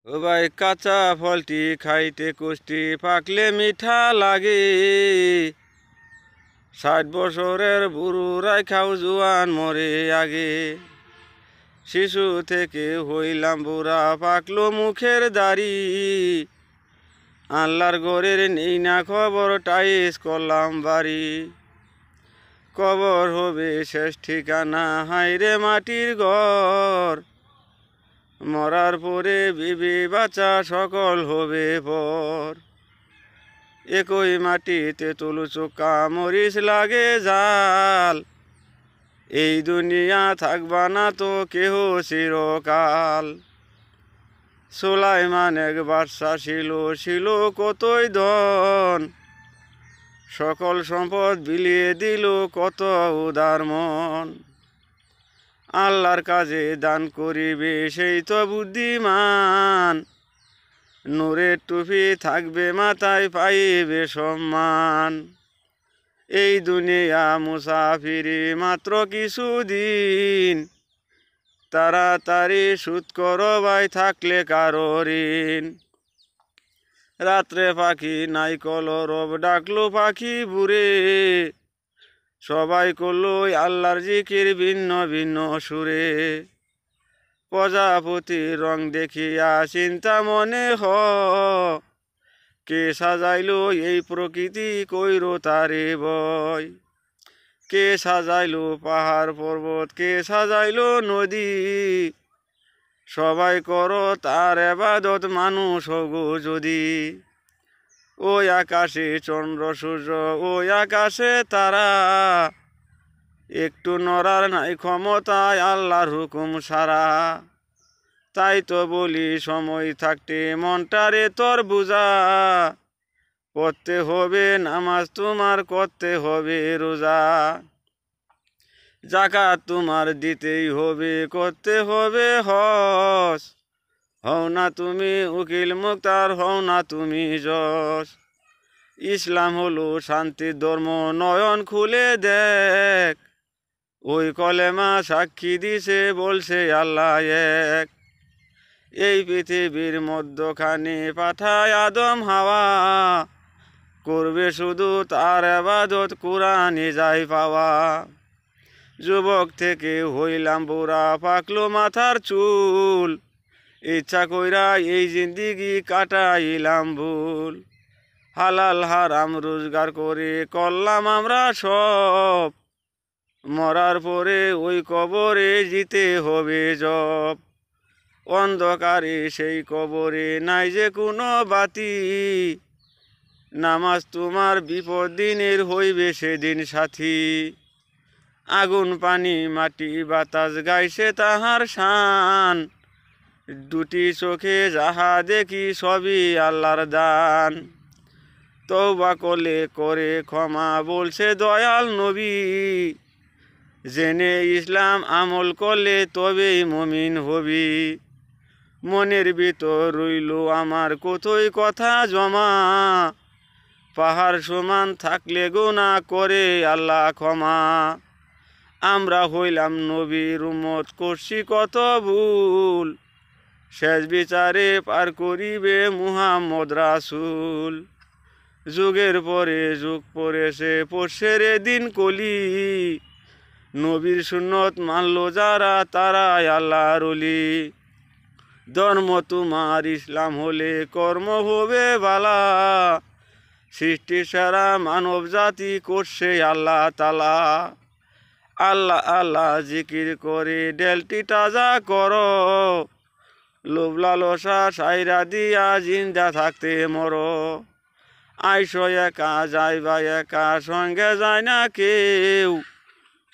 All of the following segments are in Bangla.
ও ভাই কাঁচা ফলটি খাইতে কুষ্টি পাকলে মিঠা লাগে। 60 বছরের বুড়ুরাই খাও জুয়ান মরে আগে। শিশু থেকে হইলাম বুড়া পাকলো মুখের দাড়ি। আল্লাহর ঘরের নেই না খবর টাইস করলাম বাড়ি। কবর হবে শেষ ঠিকানা হাইরে মাটির ঘর। মরার পরে বিবি বাচ্চা সকল হবে পর। একই মাটিতে তুলু চোকা মরিচ লাগে জাল। এই দুনিয়া থাকবা না তো কেহ চিরকাল। সুলাইমান এক বাদশা ছিল কতই ধন। সকল সম্পদ বিলিয়ে দিল কত উদার মন। আল্লাহর কাজে দান করিবে সেই তো বুদ্ধিমান। নূরের টুপি থাকবে মাথায় পাইবে সম্মান। এই দুনিয়া মুসাফিরি মাত্র কিছুদিন। তাড়াতাড়ি সুদ করো ভাই থাকলে কারো ঋণ। রাত্রে পাখি নাই কলরব ডাকলো পাখি বুড়ে। সবাই করলো আল্লাহর জিকির ভিন্ন ভিন্ন সুরে। প্রজাপতির রং দেখিয়া চিন্তা মনে কে সাজাইলো এই প্রকৃতি কইর তারে বয়। কে সাজাইলো পাহাড় পর্বত কে সাজাইলো নদী। সবাই করো তার এবাদত মানুষ হগো যদি। ওই আকাশে চন্দ্র সূর্য ওই আকাশে তারা। একটু নড়ার নাই ক্ষমতায় আল্লাহর হুকুম সারা। তাই তো বলি সময় থাকতে মনটারে তোর বুঝা। পড়তে হবে নামাজ তোমার করতে হবে রোজা। যাকাত তোমার দিতেই হবে করতে হবে হজ। হও না তুমি উকিল মুক্তার হও না তুমি জজ। ইসলাম হলো শান্তির ধর্ম নয়ন খুলে দেখ। ওই কলেমা সাক্ষী দিছে বলছে আল্লাহ এক। এই পৃথিবীর মধ্যখানে পাঠায় আদম হাওয়া। করবে শুধু তার ইবাদত কুরআনে যাই পাওয়া। যুবক থেকে হইলাম বুড়া পাকলো মাথার চুল। ইচ্ছা কইরা এই জিন্দিগি কাটাইলাম ভুল। হালাল হারাম রোজগার করে করলাম আমরা সব। মরার পরে ওই কবরে জিতে হবে জব। অন্ধকারে সেই কবরে নাই যে কোনো বাতি। নামাজ তোমার বিপদ দিনের হইবে সেদিন সাথী। আগুন পানি মাটি বাতাস গাইছে তাহার শান। দুটি চোখে যাহা দেখি সবই আল্লাহর দান। তওবা করলে করে ক্ষমা বলছে দয়াল নবী। জেনে ইসলাম আমল করলে তবেই মুমিন হবি। মনের ভিতর রইল আমার কতই কথা জমা। পাহাড় সমান থাকলে গুনাহ করে আল্লাহ ক্ষমা। আমরা হইলাম নবীর উম্মত করছি কত ভুল। শেষ বিচারে পার করিবে মুহাম্মদ রাসূল। যুগের পরে যুগ পড়েছে পড়ছে রে দিন কলি। নবীর সুন্নত মানল যারা তারাই আল্লাহর ওলি। ধর্ম তোমার ইসলাম হলে কর্ম হবে বালা। সৃষ্টি সারা মানব জাতি করছে আল্লাহ তালা। আল্লাহ আল্লাহ জিকির করে ডেলটি তাজা করো। লোভ লালসা সাইরা দিয়া জিন্দা থাকতে মরো। আইসো একা যাইবা একা সঙ্গে যায় না কেউ।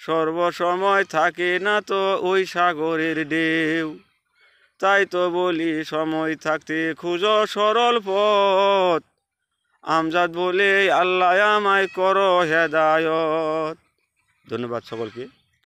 সর্বসময় থাকে না তো ওই সাগরের ঢেউ। তাই তো বলি সময় থাকতে খুঁজো সরল পথ। আমজাদ বলে আল্লাহ আমায় করো হেদায়ত। ধন্যবাদ সকলকে।